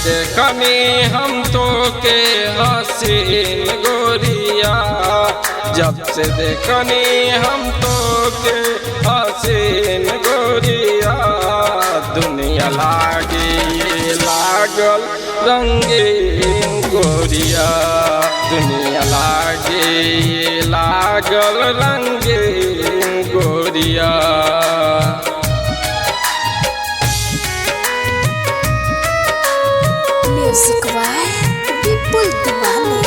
देखनी हम तो के हसीन गोरिया, जब से देखनी हम तो के हसीन गोरिया। दुनिया लागल रंगीन गोरिया, दुनिया लागल रंगीन गोरिया। म्यूजिक बाय विपुल दीवानी।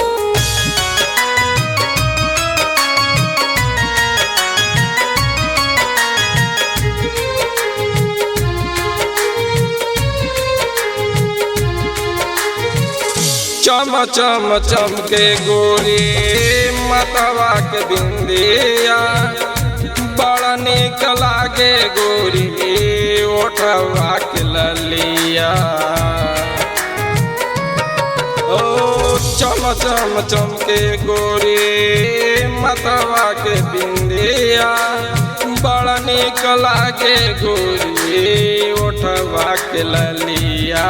चम चम चमके गोरी मतवा के बिंदिया, बड़ा निक लागे गोरी ओठवा के ललिया। ओ चम चम चमके गोरी मतवा के बिंदिया, बड़ा निक लागे गोरी ओठवा के ललिया।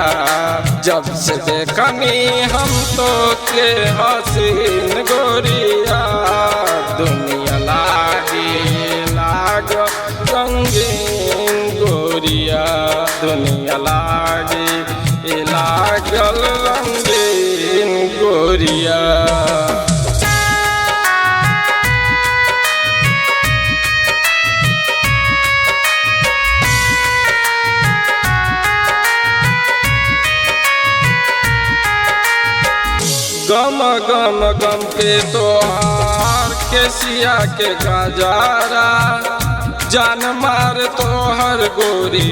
जब से देखनी हम तो के हसीन गोरिया, दुनिया लागल रंगीन गोरिया, दुनिया लागल रंगीन गोरिया। गम गम गम के तोहार केसिया के गजारा, जान मार तोहर गोरी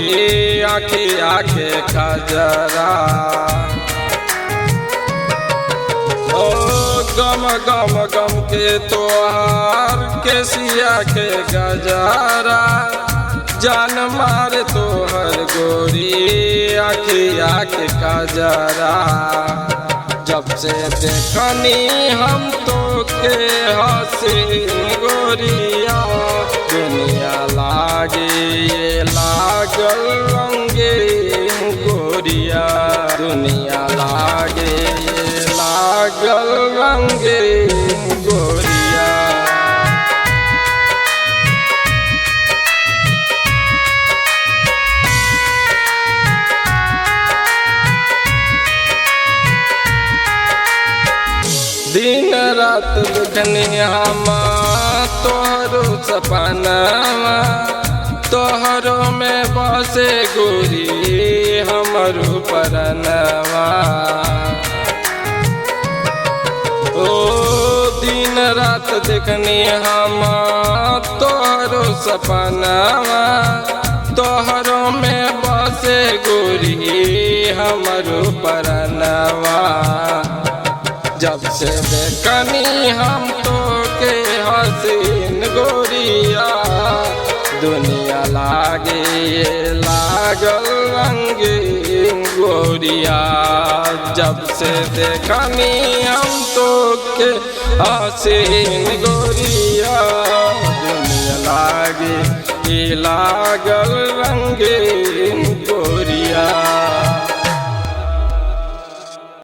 आखे आखे खजरा। ओ गम गम गम के तोहार केसिया के गजारा, जान मार तोहर गोरी आखे आखे खजरा। जब से देखनी हम तो के हसीन गोरिया, दुनिया लागल रंगीन गोरिया, दुनिया लागल रंगीन गोरिया। दिन रात देखनी हम तोहरो सपनावा, तोहरो में बसे गोरी हमरो परनवा। ओ दिन रात देखनी हम तोहरो सपनावा, तोहरो में बसे गोरी हमरो परनवा। जब से देखनी हम तो के हसीन गोरिया, दुनिया लागल रंगीन गोरिया। जब से देखनी हम तो के हसीन गोरिया, दुनिया लागल रंगीन